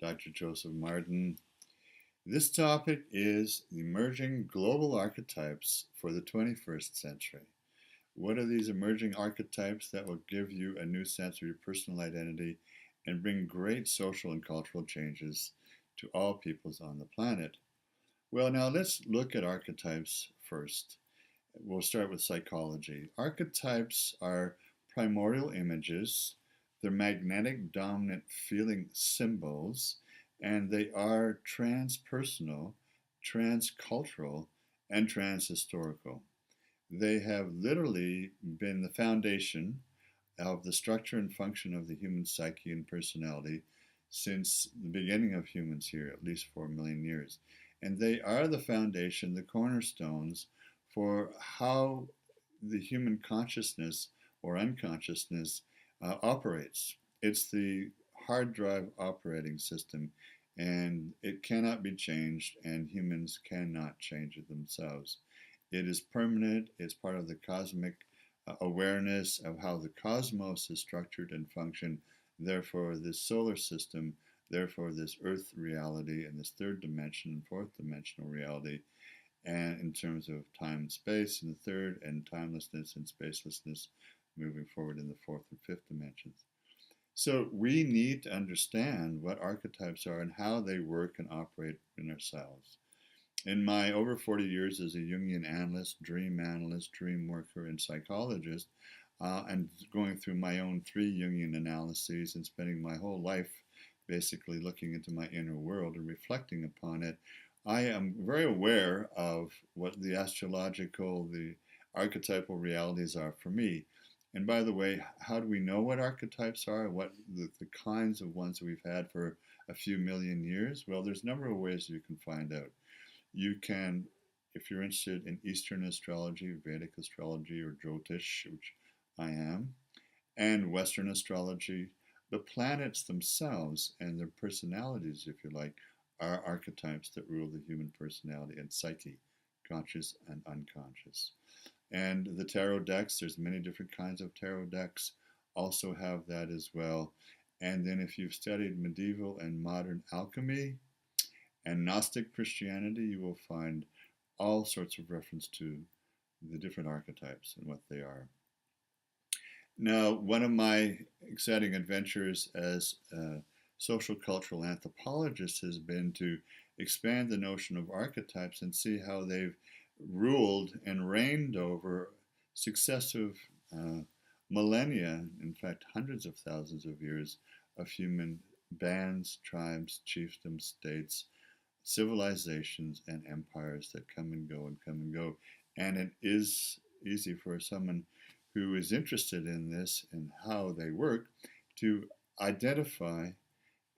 Dr. Joseph Martin. This topic is emerging global archetypes for the 21st century. What are these emerging archetypes that will give you a new sense of your personal identity and bring great social and cultural changes to all peoples on the planet? Well, now let's look at archetypes first. We'll start with psychology. Archetypes are primordial images, they're magnetic dominant feeling symbols, and they are transpersonal, transcultural, and transhistorical. They have literally been the foundation of the structure and function of the human psyche and personality since the beginning of humans here, at least 4 million years. And they are the foundation, the cornerstones for how the human consciousness or unconsciousness operates. It's the hard drive operating system, and it cannot be changed, and humans cannot change it themselves. It is permanent, it's part of the cosmic awareness of how the cosmos is structured and function. Therefore, this solar system, therefore, this earth reality, and this third dimension and fourth dimensional reality, and in terms of time and space in the third, and timelessness and spacelessness moving forward in the fourth and fifth dimensions. So we need to understand what archetypes are and how they work and operate in ourselves. In my over 40 years as a Jungian analyst, dream worker, and psychologist, and going through my own 3 Jungian analyses and spending my whole life basically looking into my inner world and reflecting upon it, I am very aware of what the astrological, the archetypal realities are for me. And by the way, how do we know what archetypes are? What the kinds of ones we've had for a few million years? Well, there's a number of ways you can find out. You can, if you're interested in Eastern astrology, Vedic astrology, or Jyotish, which I am, and Western astrology, the planets themselves and their personalities, if you like, are archetypes that rule the human personality and psyche, conscious and unconscious. And the tarot decks, there's many different kinds of tarot decks, also have that as well. And then if you've studied medieval and modern alchemy and Gnostic Christianity, you will find all sorts of reference to the different archetypes and what they are. Now, one of my exciting adventures as a social cultural anthropologist has been to expand the notion of archetypes and see how they've ruled and reigned over successive millennia, in fact, hundreds of thousands of years of human bands, tribes, chiefdoms, states, civilizations, and empires that come and go and come and go. And it is easy for someone who is interested in this and how they work to identify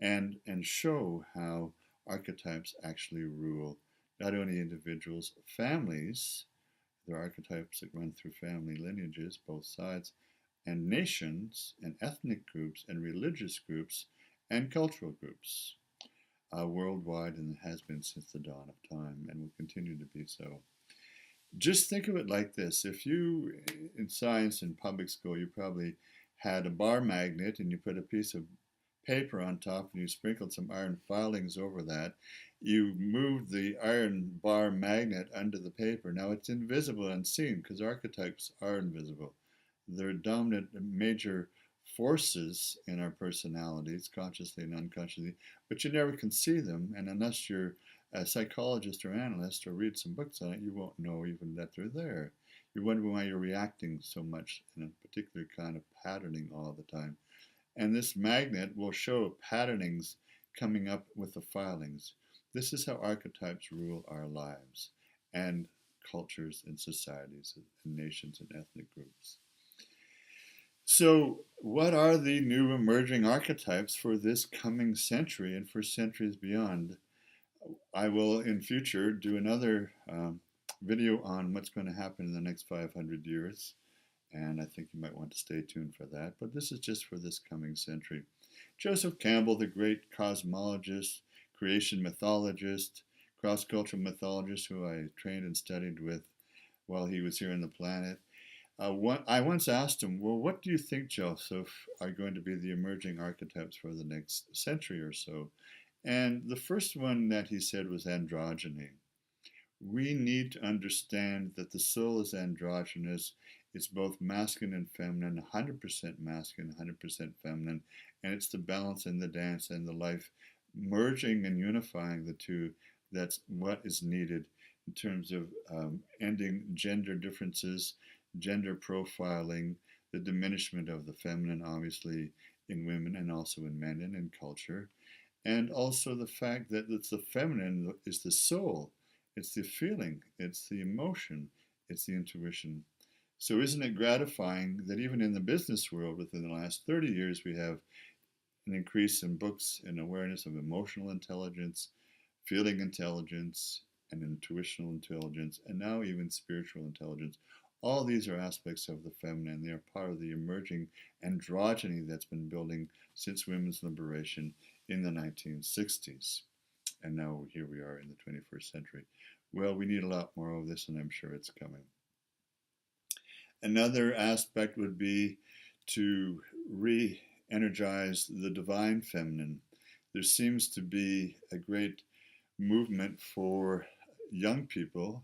and show how archetypes actually rule not only individuals, families, there are archetypes that run through family lineages, both sides, and nations, and ethnic groups, and religious groups, and cultural groups worldwide, and has been since the dawn of time and will continue to be so. Just think of it like this. If you, in science in public school, you probably had a bar magnet and you put a piece of paper on top and you sprinkled some iron filings over that. You moved the iron bar magnet under the paper. Now it's invisible and unseen because archetypes are invisible. They're dominant major forces in our personalities, consciously and unconsciously, but you never can see them. And unless you're a psychologist or analyst or read some books on it, you won't know even that they're there. You wonder why you're reacting so much in a particular kind of patterning all the time. And this magnet will show patternings coming up with the filings. This is how archetypes rule our lives and cultures and societies and nations and ethnic groups. So, what are the new emerging archetypes for this coming century and for centuries beyond? I will in future do another video on what's going to happen in the next 500 years, and I think you might want to stay tuned for that. But this is just for this coming century. Joseph Campbell, the great cosmologist, creation mythologist, cross-cultural mythologist who I trained and studied with while he was here on the planet, I once asked him, well, what do you think, Joseph, are going to be the emerging archetypes for the next century or so? And the first one that he said was androgyny. We need to understand that the soul is androgynous. It's both masculine and feminine, 100% masculine, 100% feminine, and it's the balance and the dance and the life merging and unifying the two. That's what is needed in terms of ending gender differences, gender profiling, the diminishment of the feminine, obviously, in women and also in men and in culture, and also the fact that it's the feminine is the soul, it's the feeling, it's the emotion, it's the intuition. So isn't it gratifying that even in the business world within the last 30 years we have an increase in books and awareness of emotional intelligence, feeling intelligence, and intuitional intelligence, and now even spiritual intelligence. All these are aspects of the feminine. They are part of the emerging androgyny that's been building since women's liberation in the 1960s. And now here we are in the 21st century. Well, we need a lot more of this, and I'm sure it's coming. Another aspect would be to re energize the divine feminine. There seems to be a great movement for young people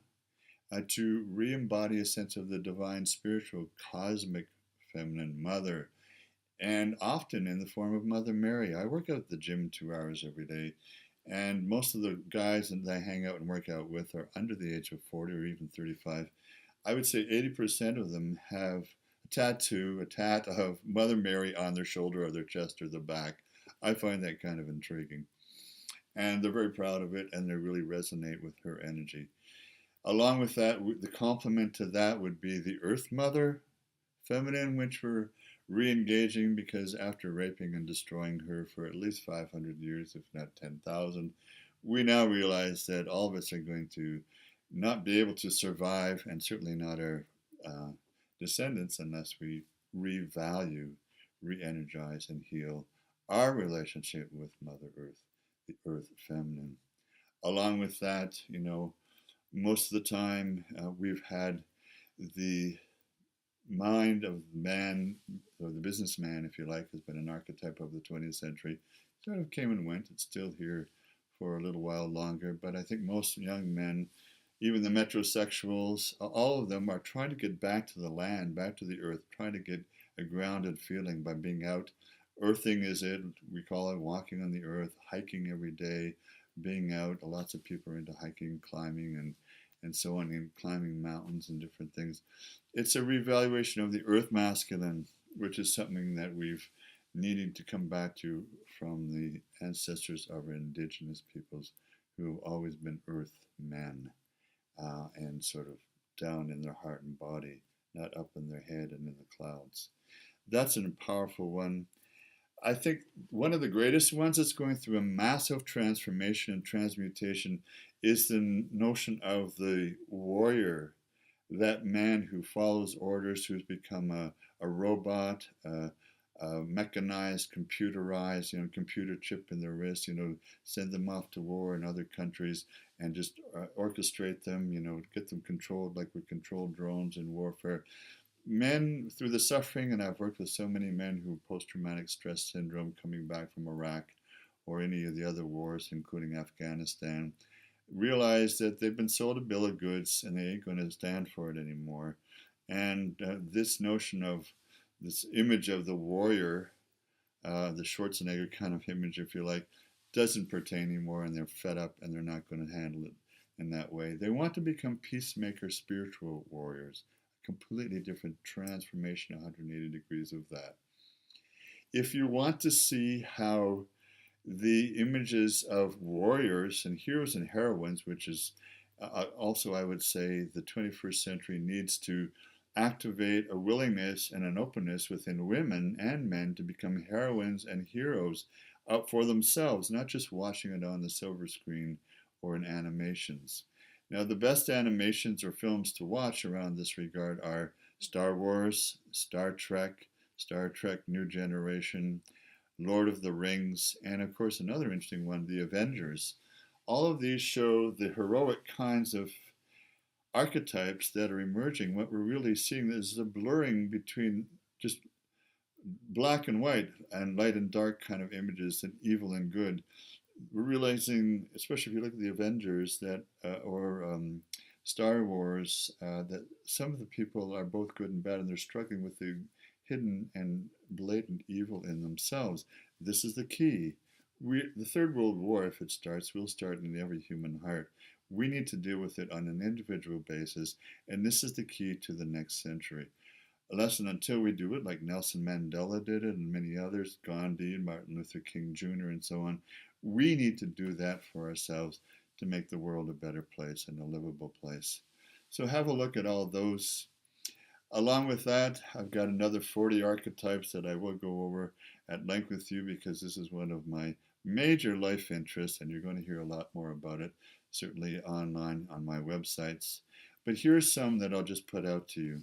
to re embody a sense of the divine, spiritual, cosmic feminine mother, and often in the form of Mother Mary. I work out at the gym 2 hours every day, and most of the guys that I hang out and work out with are under the age of 40 or even 35. I would say 80% of them have a tattoo, a tat of Mother Mary on their shoulder or their chest or their back. I find that kind of intriguing. And they're very proud of it, and they really resonate with her energy. Along with that, the complement to that would be the Earth Mother feminine, which we're re engaging because after raping and destroying her for at least 500 years, if not 10,000, we now realize that all of us are going to not be able to survive, and certainly not our descendants, unless we revalue, re energize, and heal our relationship with Mother Earth, the Earth feminine. Along with that, most of the time we've had the mind of man, or the businessman, if you like, has been an archetype of the 20th century. Sort of came and went. It's still here for a little while longer. But I think most young men, even the metrosexuals, all of them are trying to get back to the land, back to the earth, trying to get a grounded feeling by being out. Earthing is it, we call it, walking on the earth, hiking every day, being out. Lots of people are into hiking, climbing, and so on, and climbing mountains and different things. It's a revaluation of the earth masculine, which is something that we've needed to come back to from the ancestors of our indigenous peoples who have always been earth men, and sort of down in their heart and body, not up in their head and in the clouds. That's a powerful one. I think one of the greatest ones that's going through a massive transformation and transmutation is the notion of the warrior, that man who follows orders, who's become a robot, mechanized, computerized, computer chip in their wrist, send them off to war in other countries and just orchestrate them, get them controlled like we control drones in warfare. Men, through the suffering, and I've worked with so many men who have post-traumatic stress syndrome coming back from Iraq or any of the other wars, including Afghanistan, realize that they've been sold a bill of goods and they ain't going to stand for it anymore. And this notion of this image of the warrior, the Schwarzenegger kind of image, if you like, doesn't pertain anymore, and they're fed up and they're not going to handle it in that way. They want to become peacemaker spiritual warriors, a completely different transformation, 180 degrees of that. If you want to see how the images of warriors and heroes and heroines, which is also, I would say, the 21st century needs to activate a willingness and an openness within women and men to become heroines and heroes for themselves, not just watching it on the silver screen or in animations. Now, the best animations or films to watch around this regard are Star Wars, Star Trek New Generation, Lord of the Rings, and of course another interesting one, The Avengers. All of these show the heroic kinds of archetypes that are emerging. What we're really seeing is the blurring between just black and white and light and dark kind of images, and evil and good. we're realizing, especially if you look at the Avengers, that or Star Wars, that some of the people are both good and bad, and they're struggling with the hidden and blatant evil in themselves. This is the key. The Third World War, if it starts, will start in every human heart. We need to deal with it on an individual basis, and this is the key to the next century. A lesson until we do it, like Nelson Mandela did it and many others, Gandhi and Martin Luther King Jr., and so on. We need to do that for ourselves to make the world a better place and a livable place. So have a look at all those. Along with that, I've got another 40 archetypes that I will go over at length with you because this is one of my major life interests, and you're going to hear a lot more about it, certainly online on my websites. But here's some that I'll just put out to you.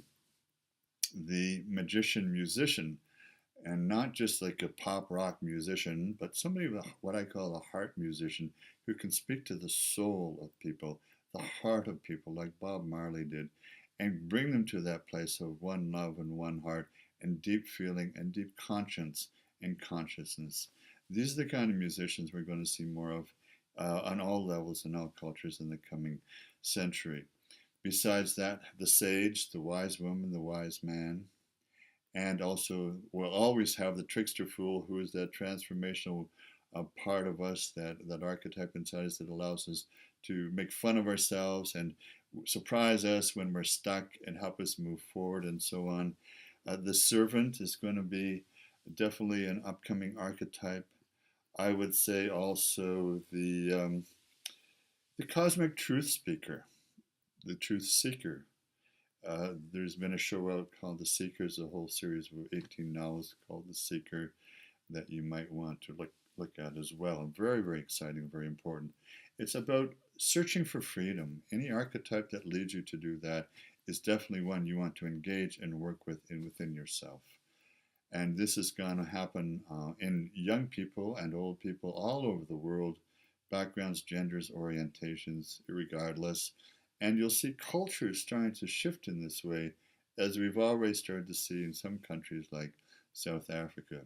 The magician musician, and not just like a pop rock musician, but somebody with what I call a heart musician who can speak to the soul of people, the heart of people, like Bob Marley did, and bring them to that place of one love and one heart and deep feeling and deep conscience and consciousness. These are the kind of musicians we're going to see more of on all levels and all cultures in the coming century. Besides that, the sage, the wise woman, the wise man, and also we'll always have the trickster fool, who is that transformational part of us, that archetype inside us that allows us to make fun of ourselves and surprise us when we're stuck and help us move forward and so on. The servant is going to be definitely an upcoming archetype. I would say also the cosmic truth speaker, the truth seeker. There's been a show out called The Seekers, a whole series of 18 novels called The Seeker that you might want to look at as well. Very, very exciting, very important. It's about searching for freedom. Any archetype that leads you to do that is definitely one you want to engage and work with within yourself. And this is going to happen in young people and old people all over the world, backgrounds, genders, orientations, regardless. And you'll see cultures starting to shift in this way, as we've already started to see in some countries like South Africa.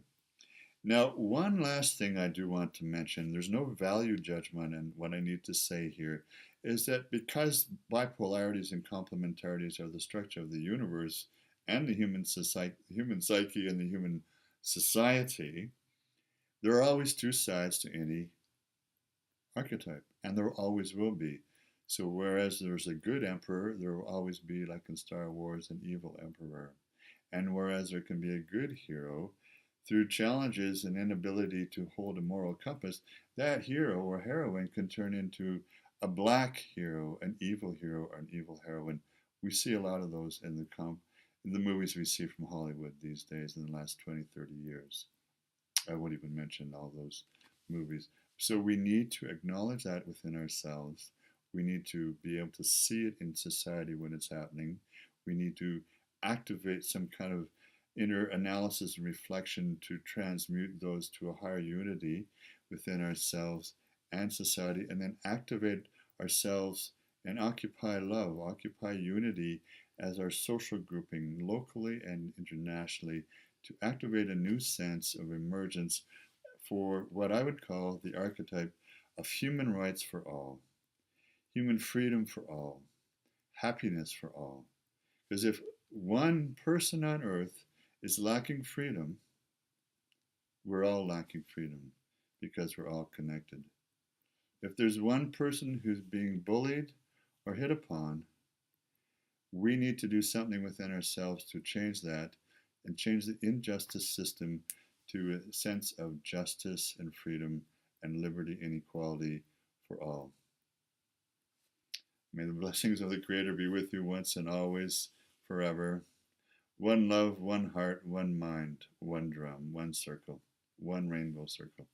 Now, one last thing I do want to mention, there's no value judgment, and what I need to say here is that because bipolarities and complementarities are the structure of the universe and the human psyche and the human society, there are always two sides to any archetype, and there always will be. So whereas there's a good emperor, there will always be, like in Star Wars, an evil emperor. And whereas there can be a good hero, through challenges and inability to hold a moral compass, that hero or heroine can turn into a black hero, an evil hero, or an evil heroine. We see a lot of those in the movies we see from Hollywood these days in the last 20, 30 years. I won't even mention all those movies. So we need to acknowledge that within ourselves. We need to be able to see it in society when it's happening. We need to activate some kind of inner analysis and reflection to transmute those to a higher unity within ourselves and society, and then activate ourselves and occupy love, occupy unity as our social grouping locally and internationally to activate a new sense of emergence for what I would call the archetype of human rights for all, human freedom for all, happiness for all. Because if one person on earth is lacking freedom, we're all lacking freedom because we're all connected. If there's one person who's being bullied or hit upon, we need to do something within ourselves to change that and change the injustice system to a sense of justice and freedom and liberty and equality for all. May the blessings of the Creator be with you once and always, forever. One love, one heart, one mind, one drum, one circle, one rainbow circle.